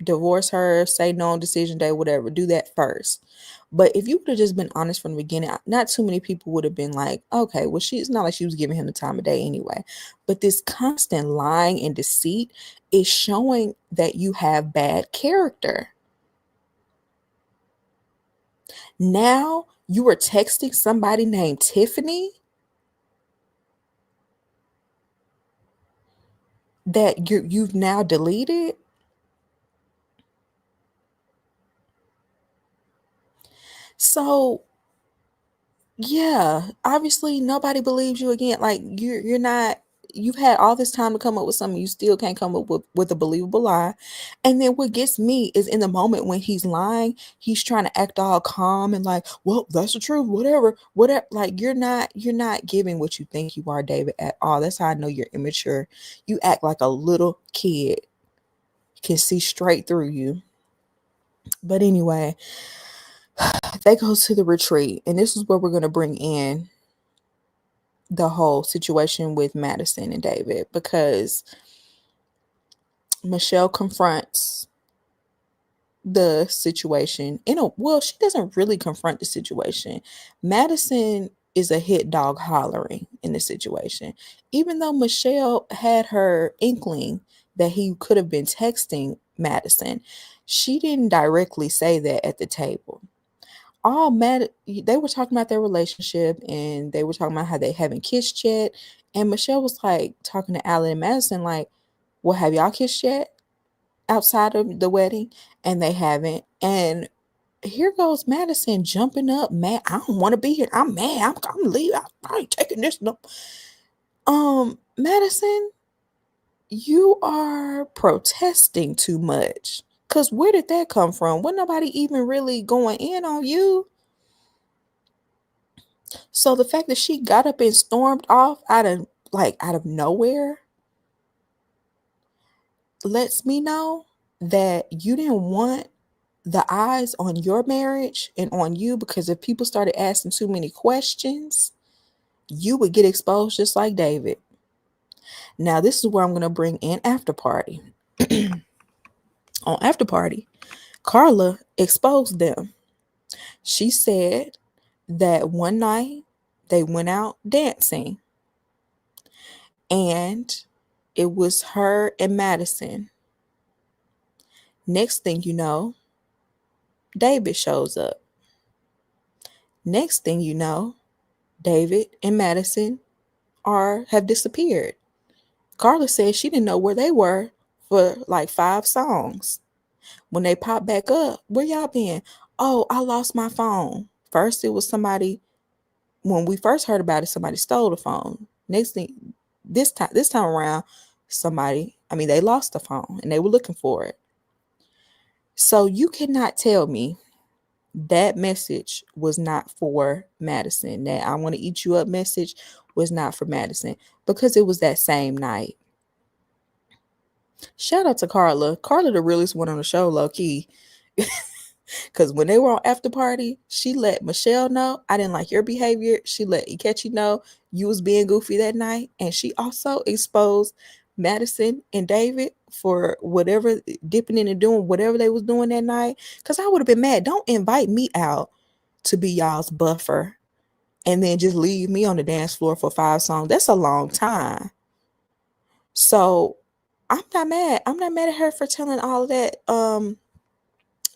Divorce her, say no on decision day, whatever. Do that first. But if you would have just been honest from the beginning, not too many people would have been like, okay, well, it's not like she was giving him the time of day anyway. But this constant lying and deceit is showing that you have bad character. Now you are texting somebody named Tiffany that you've now deleted. So yeah, obviously nobody believes you again. Like you're not, you've had all this time to come up with something, you still can't come up with a believable lie. And then what gets me is in the moment when he's lying, he's trying to act all calm and like, well, that's the truth, whatever. Like you're not giving what you think you are, David, at all. That's how I know you're immature. You act like a little kid, can see straight through you. But anyway, they go to the retreat, and this is where we're going to bring in the whole situation with Madison and David, because Michelle confronts the situation well, she doesn't really confront the situation. Madison is a hit dog hollering in the situation, even though Michelle had her inkling that he could have been texting Madison. She didn't directly say that at the table. All mad, they were talking about their relationship, and they were talking about how they haven't kissed yet. And Michelle was like talking to Allan and Madison, like, well, have y'all kissed yet outside of the wedding? And they haven't. And here goes Madison jumping up, mad. I don't want to be here. I'm mad. I'm leaving. I ain't taking this. No. Madison, you are protesting too much. Cause where did that come from? Wasn't nobody even really going in on you? So the fact that she got up and stormed off out of nowhere lets me know that you didn't want the eyes on your marriage and on you, because if people started asking too many questions, you would get exposed just like David. Now this is where I'm going to bring in After Party. On After Party, Carla exposed them. She said that one night they went out dancing, and it was her and Madison. Next thing you know, David shows up. Next thing you know, David and Madison have disappeared. Carla said she didn't know where they were for like 5 songs. When they popped back up, where y'all been? Oh, I lost my phone. First it was somebody, when we first heard about it, somebody stole the phone. Next thing, this time around, they lost the phone and they were looking for it. So you cannot tell me that message was not for Madison. That I want to eat you up message was not for Madison, because it was that same night. Shout out to Carla. Carla, the realest one on the show, low key. Because when they were on After Party, she let Michelle know, I didn't like your behavior. She let Ikechi know you was being goofy that night. And she also exposed Madison and David for whatever, dipping in and doing whatever they was doing that night. Because I would have been mad. Don't invite me out to be y'all's buffer and then just leave me on the dance floor for 5 songs. That's a long time. So I'm not mad. I'm not mad at her for telling all of that.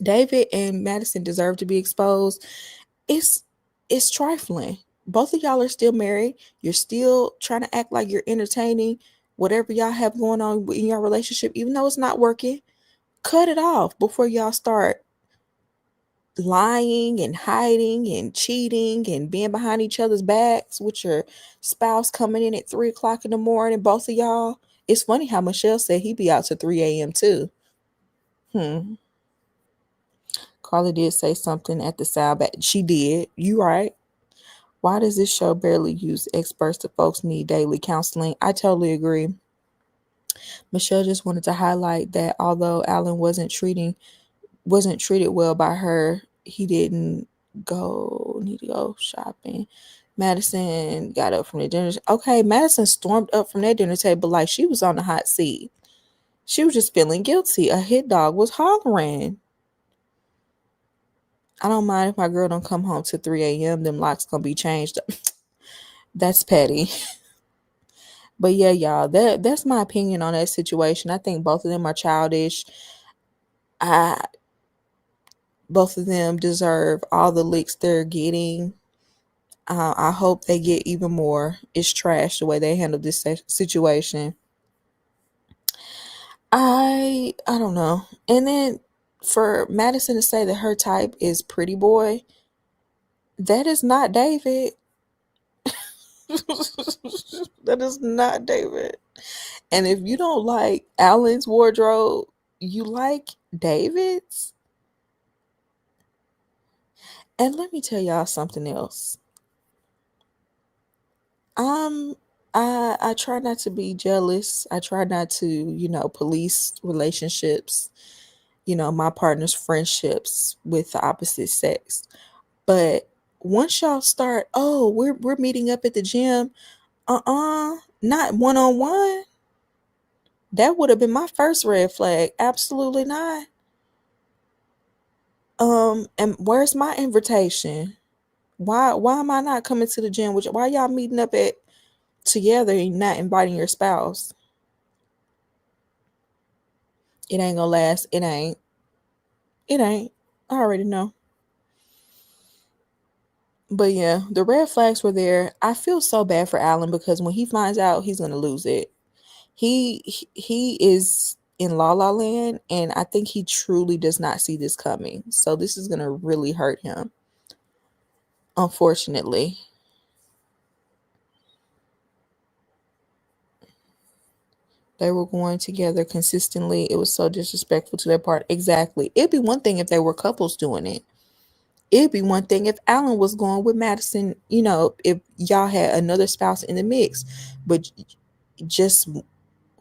David and Madison deserve to be exposed. It's trifling. Both of y'all are still married. You're still trying to act like you're entertaining whatever y'all have going on in your relationship, even though it's not working. Cut it off before y'all start lying and hiding and cheating and being behind each other's backs with your spouse coming in at 3 o'clock in the morning, both of y'all. It's funny how Michelle said he'd be out to 3 a.m. too. Carla did say something at the sound back. She did. You right. Why does this show barely use experts that folks need daily counseling? I totally agree. Michelle just wanted to highlight that although Allan wasn't treated well by her, he didn't need to go shopping. Madison got up from the dinner. Okay, Madison stormed up from that dinner table like she was on the hot seat. She was just feeling guilty. A hit dog was hollering. I don't mind if my girl don't come home till 3 a.m. Them locks gonna be changed. That's petty. But yeah, y'all, that's my opinion on that situation. I think both of them are childish. I Both of them deserve all the licks they're getting. I hope they get even more. It's trash the way they handled this situation. I don't know. And then for Madison to say that her type is pretty boy, that is not David. That is not David. And if you don't like Allan's wardrobe, you like David's. And let me tell y'all something else. I try not to be jealous. I try not to, police relationships, my partner's friendships with the opposite sex. But once y'all start, oh, we're meeting up at the gym, not one-on-one. That would have been my first red flag. Absolutely not. And where's my invitation? Why am I not coming to the gym with you? Why y'all meeting up at together and not inviting your spouse? It ain't gonna last. It ain't. It ain't. I already know. But yeah, the red flags were there. I feel so bad for Allan because when he finds out, he's gonna lose it. He is in La La Land, and I think he truly does not see this coming. So this is gonna really hurt him. Unfortunately. They were going together consistently. It was so disrespectful to their part. Exactly. It'd be one thing if they were couples doing it. It'd be one thing if Allan was going with Madison, if y'all had another spouse in the mix. But just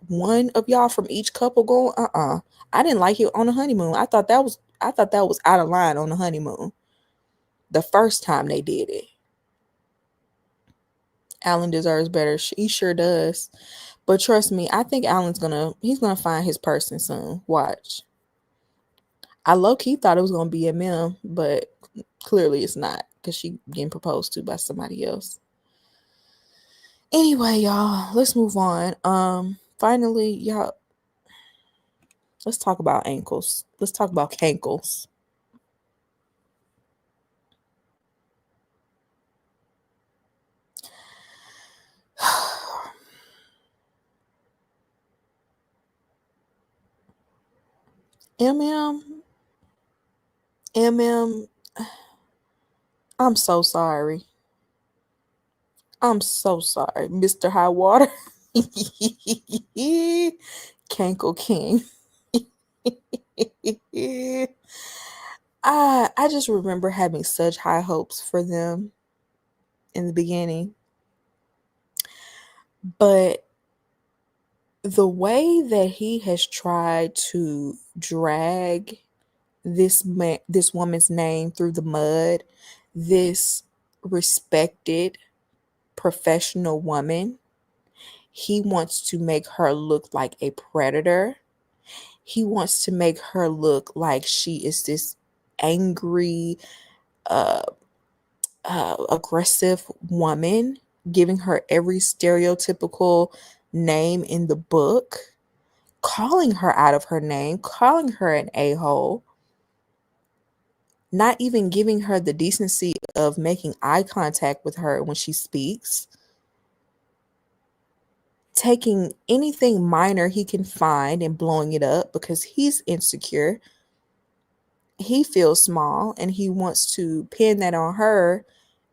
one of y'all from each couple going, I didn't like it on the honeymoon. I thought that was out of line on the honeymoon. The first time they did it. Allan deserves better. He sure does. But trust me, I think he's gonna find his person soon. Watch. I low-key thought it was gonna be MM, but clearly it's not because she getting proposed to by somebody else. Anyway, y'all, let's move on. Finally, y'all, let's talk about ankles. Let's talk about cankles. MM, I'm so sorry. I'm so sorry, Mr. High Water. Cankle King. I just remember having such high hopes for them in the beginning. But the way that he has tried to drag this woman's name through the mud, this respected professional woman, he wants to make her look like a predator. He wants to make her look like she is this angry, aggressive woman, giving her every stereotypical name in the book, calling her out of her name, calling her an a-hole, not even giving her the decency of making eye contact with her when she speaks, taking anything minor he can find and blowing it up because he's insecure. He feels small and he wants to pin that on her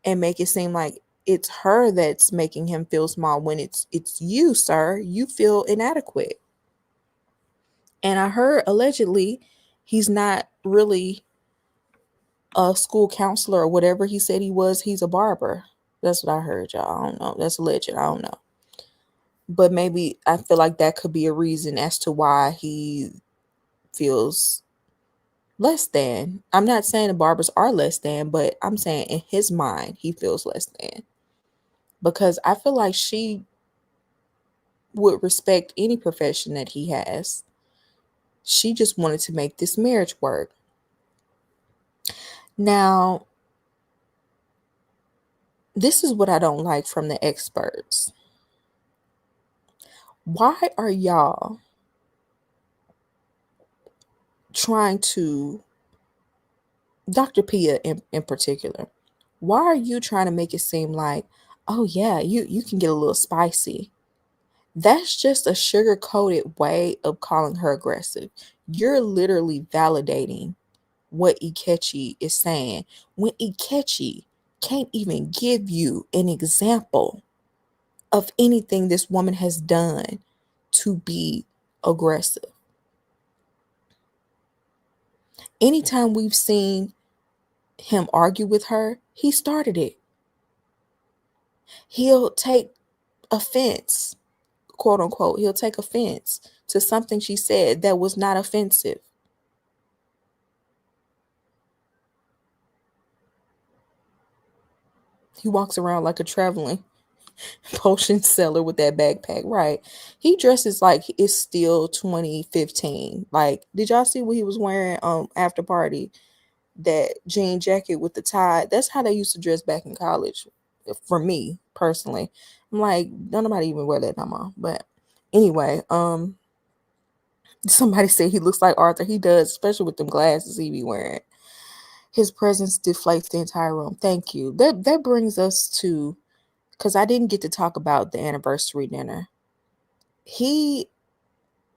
and make it seem like it's her that's making him feel small when it's you, sir. You feel inadequate. And I heard allegedly he's not really a school counselor or whatever he said he was. He's a barber. That's what I heard, y'all. I don't know. That's alleged. I don't know. But maybe I feel like that could be a reason as to why he feels less than. I'm not saying the barbers are less than, but I'm saying in his mind, he feels less than. Because I feel like she would respect any profession that he has. She just wanted to make this marriage work. Now, this is what I don't like from the experts. Why are y'all trying to, Dr. Pia in particular, why are you trying to make it seem like, oh yeah, you can get a little spicy? That's just a sugar-coated way of calling her aggressive. You're literally validating what Ikechi is saying when Ikechi can't even give you an example of anything this woman has done to be aggressive. Anytime we've seen him argue with her, he started it. He'll take offense, quote unquote, he'll take offense to something she said that was not offensive. He walks around like a traveling potion seller with that backpack, right? He dresses like it's still 2015. Like, did y'all see what he was wearing after party? That jean jacket with the tie. That's how they used to dress back in college. For me personally, I'm like, nobody even wear that no more. But anyway, somebody said he looks like Arthur. He does, especially with them glasses he be wearing. His presence deflates the entire room. Thank you. That brings us to, because I didn't get to talk about the anniversary dinner. He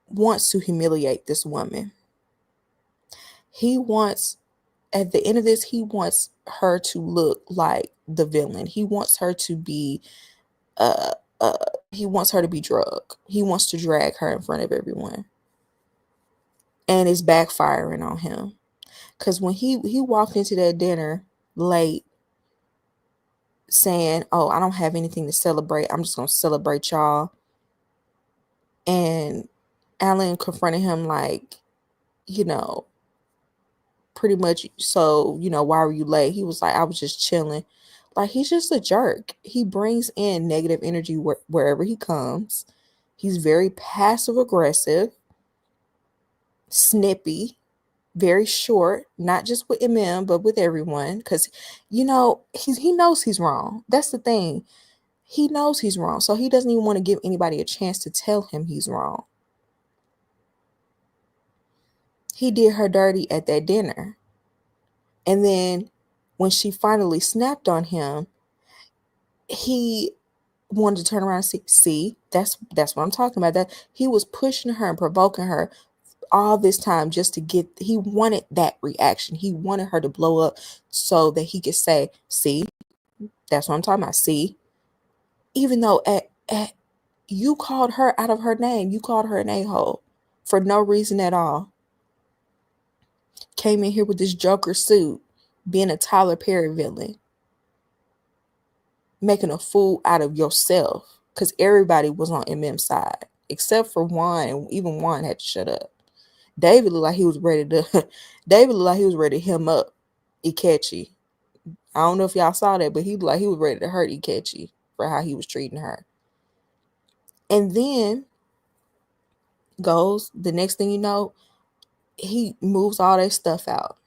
wants to humiliate this woman. He wants, at the end of this, he wants her to look like the villain. He wants her to be he wants her to be drugged. He wants to drag her in front of everyone. And it's backfiring on him. Because when he walked into that dinner late saying, oh, I don't have anything to celebrate, I'm just going to celebrate y'all. And Allan confronted him like, pretty much, so, why were you late? He was like, I was just chilling. Like, he's just a jerk. He brings in negative energy wherever he comes. He's very passive aggressive, snippy, very short, not just with MM, but with everyone. Because, he knows he's wrong. That's the thing. He knows he's wrong. So he doesn't even want to give anybody a chance to tell him he's wrong. He did her dirty at that dinner. And then when she finally snapped on him, he wanted to turn around and see, that's what I'm talking about. That he was pushing her and provoking her all this time just to get, he wanted that reaction. He wanted her to blow up so that he could say, see, that's what I'm talking about. See, even though at you called her out of her name, you called her an a-hole for no reason at all. Came in here with this Joker suit, being a Tyler Perry villain, making a fool out of yourself, because everybody was on MM's side except for Juan, and even Juan had to shut up. David looked like he was ready to hem up Ikechi. I don't know if y'all saw that, but he looked like he was ready to hurt Ikechi for how he was treating her. And then goes the next thing you know, he moves all that stuff out.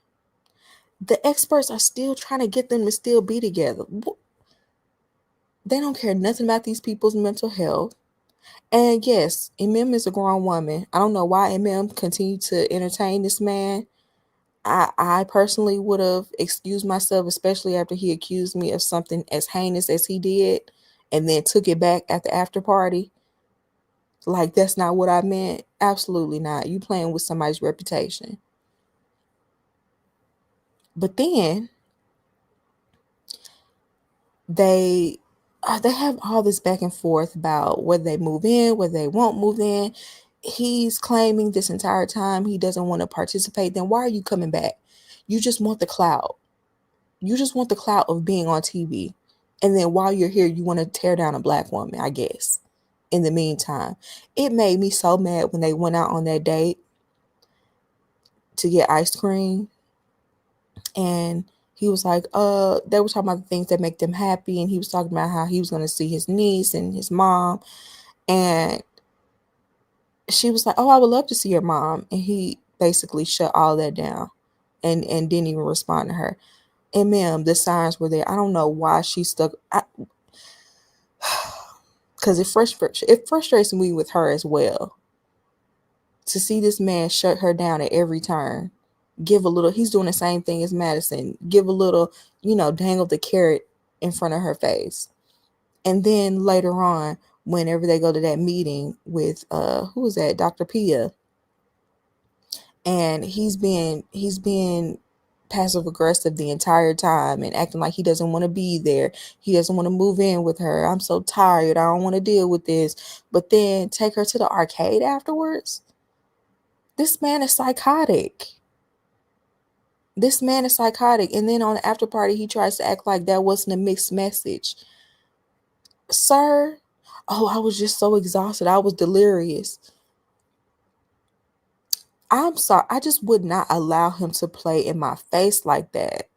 The experts are still trying to get them to still be together. They don't care nothing about these people's mental health. And yes, MM is a grown woman. I don't know why MM continued to entertain this man. I personally would have excused myself, especially after he accused me of something as heinous as he did and then took it back at the after party. Like, that's not what I meant. Absolutely not. You playing with somebody's reputation. But then they have all this back and forth about whether they move in, whether they won't move in. He's claiming this entire time he doesn't want to participate. Then why are you coming back? You just want the clout. You just want the clout of being on TV. And then while you're here, you want to tear down a black woman, I guess. In the meantime, it made me so mad when they went out on that date to get ice cream. And he was like, they were talking about the things that make them happy. And he was talking about how he was going to see his niece and his mom. And she was like, oh, I would love to see your mom. And he basically shut all that down and didn't even respond to her. MM, the signs were there. I don't know why she stuck. Because it frustrates me with her as well. To see this man shut her down at every turn. Give a little, he's doing the same thing as Madison. Give a little, dangle the carrot in front of her face. And then later on, whenever they go to that meeting with who was that, Dr. Pia, and he's being passive aggressive the entire time and acting like he doesn't want to be there. He doesn't want to move in with her. I'm so tired. I don't want to deal with this. But then take her to the arcade afterwards. This man is psychotic. And then on the after party, he tries to act like that wasn't a mixed message. Sir, oh, I was just so exhausted. I was delirious. I'm sorry. I just would not allow him to play in my face like that.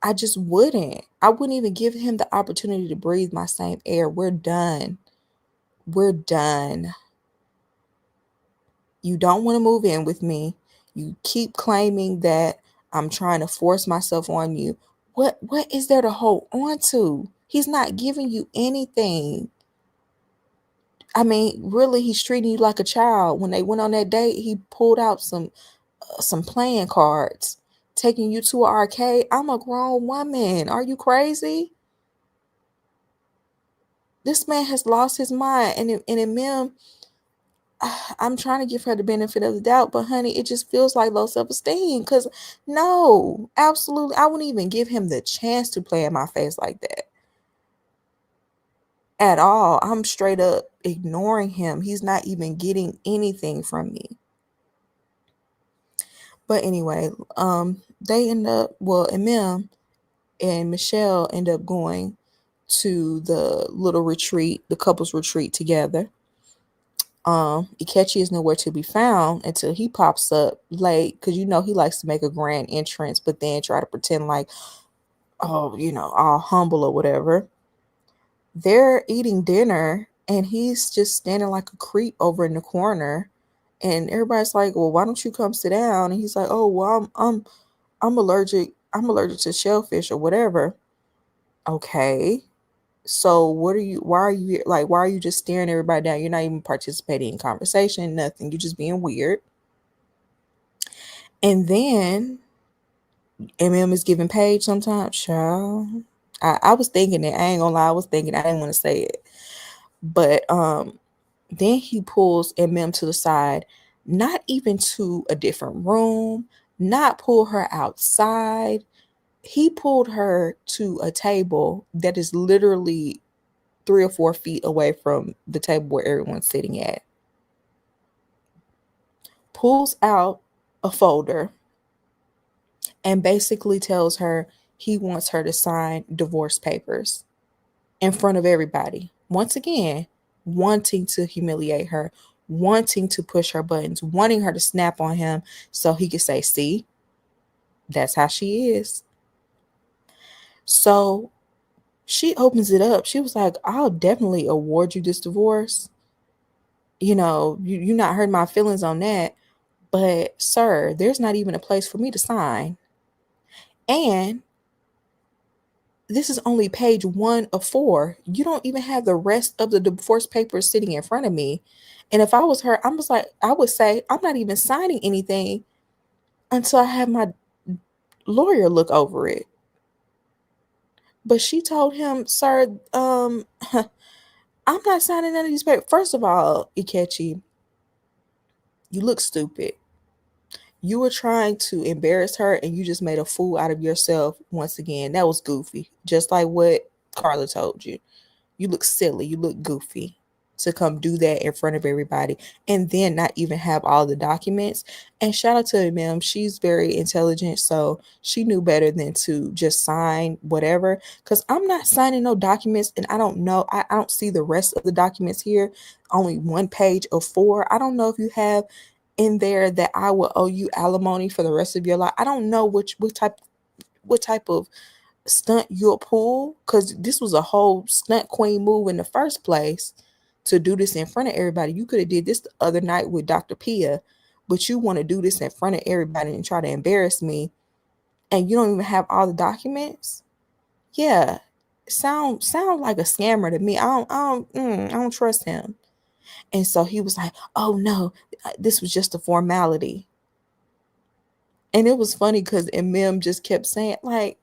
I just wouldn't. I wouldn't even give him the opportunity to breathe my same air. We're done. You don't want to move in with me. You keep claiming that I'm trying to force myself on you. What is there to hold on to? He's not giving you anything. I mean, really, he's treating you like a child. When they went on that date, he pulled out some playing cards, taking you to an arcade. I'm a grown woman. Are you crazy? This man has lost his mind. And in Mim, I'm trying to give her the benefit of the doubt, but honey, it just feels like low self-esteem. Because no, absolutely, I wouldn't even give him the chance to play in my face like that at all. I'm straight up ignoring him. He's not even getting anything from me. But anyway, they end up, MM and Michelle end up going to the little retreat, the couples retreat together. Ikechi is nowhere to be found until he pops up late, because he likes to make a grand entrance, but then try to pretend like, oh, all humble or whatever. They're eating dinner and he's just standing like a creep over in the corner, and everybody's like, well, why don't you come sit down? And he's like, oh, well, I'm allergic to shellfish or whatever. Okay, so why are you just staring everybody down? You're not even participating in conversation, nothing. You're just being weird. And then MM is giving Paige sometimes. Child, I was thinking it. I ain't gonna lie. I was thinking, I didn't want to say it. But then he pulls MM to the side, not even to a different room, not pull her outside. He pulled her to a table that is literally 3 or 4 feet away from the table where everyone's sitting at. Pulls out a folder and basically tells her he wants her to sign divorce papers in front of everybody. Once again, wanting to humiliate her, wanting to push her buttons, wanting her to snap on him so he could say, see, that's how she is. So she opens it up. She was like, I'll definitely award you this divorce. You're not hurting my feelings on that. But sir, there's not even a place for me to sign. And this is only page 1 of 4. You don't even have the rest of the divorce papers sitting in front of me. And if I was her, I would say, I'm not even signing anything until I have my lawyer look over it. But she told him, sir, I'm not signing none of these papers. First of all, Ikechi, you look stupid. You were trying to embarrass her and you just made a fool out of yourself once again. That was goofy. Just like what Carla told you. You look silly. You look goofy to come do that in front of everybody and then not even have all the documents. And shout out to ma'am. She's very intelligent. So she knew better than to just sign whatever. Because I'm not signing no documents and I don't know. I don't see the rest of the documents here. Only 1 page of 4. I don't know if you have in there that I will owe you alimony for the rest of your life. I don't know what type of stunt you'll pull, because this was a whole stunt queen move in the first place to do this in front of everybody. You could have did this the other night with Dr. Pia, but you want to do this in front of everybody and try to embarrass me, and you don't even have all the documents. Yeah, sound like a scammer to me. I don't trust him. And so he was like, "Oh no, this was just a formality." And it was funny because MM just kept saying, like,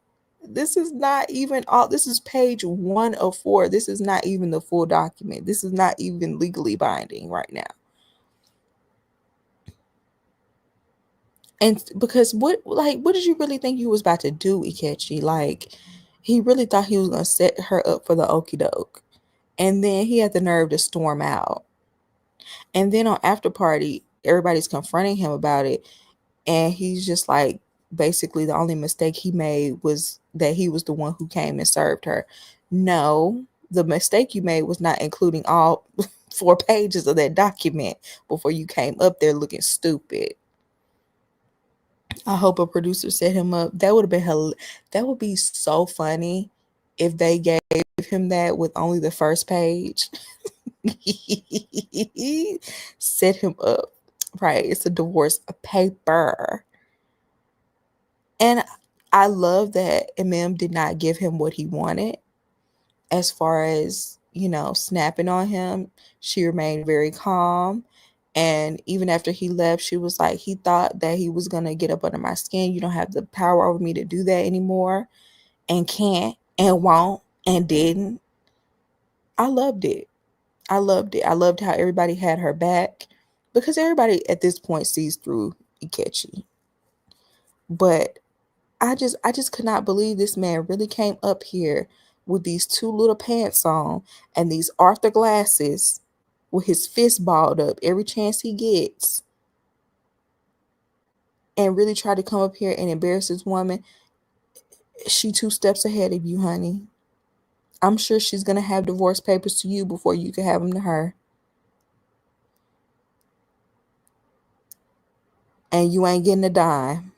this is not even all, this is page 1 of 4. This is not even the full document. This is not even legally binding right now. And because what did you really think you was about to do, Ikechi? Like, he really thought he was gonna set her up for the okie doke. And then he had the nerve to storm out. And then on after party, everybody's confronting him about it. And he's just like, basically the only mistake he made was that he was the one who came and served her. No, the mistake you made was not including all 4 pages of that document before you came up there looking stupid. I hope a producer set him up. That would have been that would be so funny if they gave him that with only the first page. Set him up. Right, it's a divorce paper. And I love that MM did not give him what he wanted as far as, snapping on him. She remained very calm. And even after he left, she was like, he thought that he was going to get up under my skin. You don't have the power over me to do that anymore, and can't and won't and didn't. I loved it. I loved it. I loved how everybody had her back, because everybody at this point sees through Ikechi. But I just could not believe this man really came up here with these 2 little pants on and these Arthur glasses with his fist balled up every chance he gets, and really tried to come up here and embarrass this woman. She 2 steps ahead of you, honey. I'm sure she's going to have divorce papers to you before you can have them to her. And you ain't getting a dime.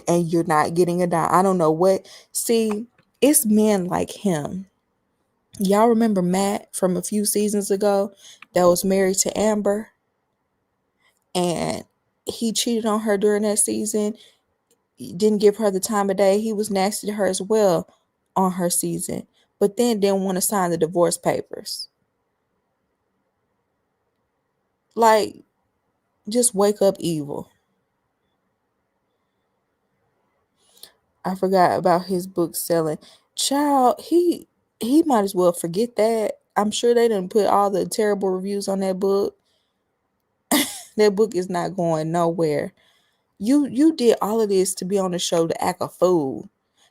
And you're not getting a dime. I don't know what. See, it's men like him. Y'all remember Matt from a few seasons ago that was married to Amber, and he cheated on her during that season, didn't give her the time of day. He was nasty to her as well on her season, but then didn't want to sign the divorce papers. Like, just wake up evil. I forgot about his book selling. Child, he might as well forget that. I'm sure they didn't put all the terrible reviews on that book. That book is not going nowhere. You did all of this to be on the show to act a fool.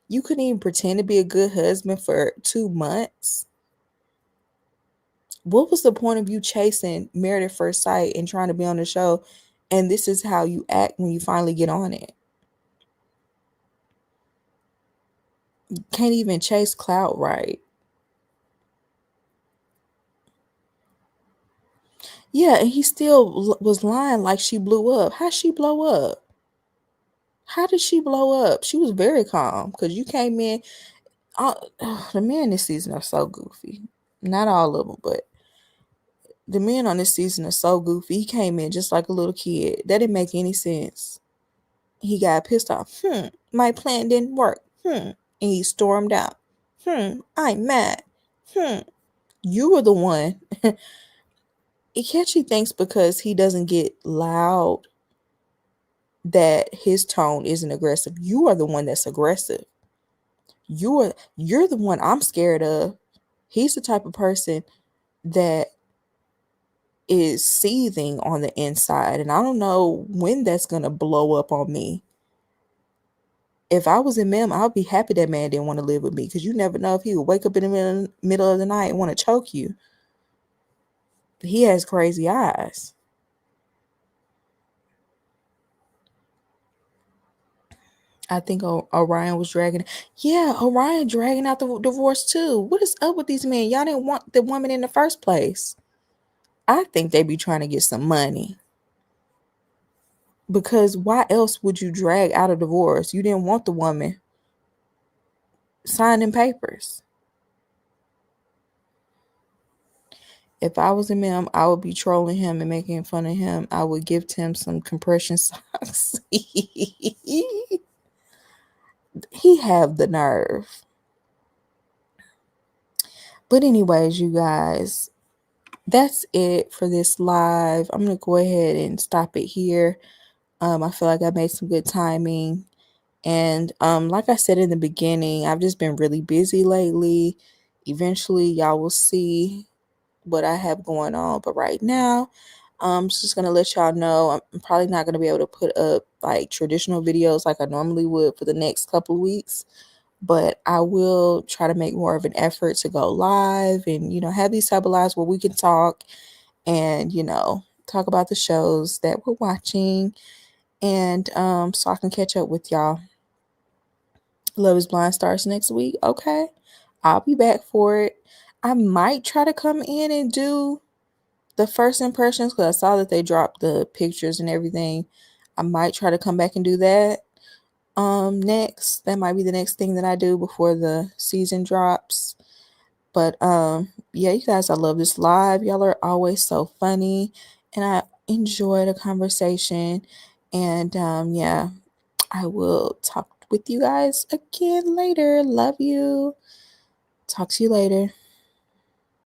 You couldn't even pretend to be a good husband for 2 months. What was the point of you chasing Married at First Sight and trying to be on the show, and this is how you act when you finally get on it? You can't even chase clout right. Yeah, and he still was lying like she blew up. How'd she blow up? How did she blow up? She was very calm, because you came in. The men this season are so goofy. Not all of them, but the men on this season are so goofy. He came in just like a little kid. That didn't make any sense. He got pissed off. My plan didn't work. And he stormed out. I'm mad. You were the one. Ikechi thinks because he doesn't get loud that his tone isn't aggressive. You are the one that's aggressive. You're the one I'm scared of. He's the type of person that is seething on the inside, and I don't know when that's gonna blow up on me. If I was in Mem, I'd be happy that man didn't want to live with me, because you never know if he would wake up in the middle of the night and want to choke you. He has crazy eyes. I think Orion was dragging. Yeah, Orion dragging out the divorce too. What is up with these men? Y'all didn't want the woman in the first place. I think they be trying to get some money. Because why else would you drag out a divorce? You didn't want the woman signing papers. If I was a mem, I would be trolling him and making fun of him. I would gift him some compression socks. He have the nerve. But anyways, you guys, that's it for this live. I'm gonna go ahead and stop it here. I feel like I made some good timing. And like I said in the beginning, I've just been really busy lately. Eventually, y'all will see what I have going on. But right now, I'm just going to let y'all know I'm probably not going to be able to put up like traditional videos like I normally would for the next couple of weeks. But I will try to make more of an effort to go live and, have these type of lives where we can talk and, talk about the shows that we're watching. And so I can catch up with y'all. Love is Blind starts next week. Okay. I'll be back for it. I might try to come in and do the first impressions because I saw that they dropped the pictures and everything. I might try to come back and do that next. That might be the next thing that I do before the season drops. But yeah, you guys, I love this live. Y'all are always so funny and I enjoy the conversation. And yeah, I will talk with you guys again later. Love you. Talk to you later.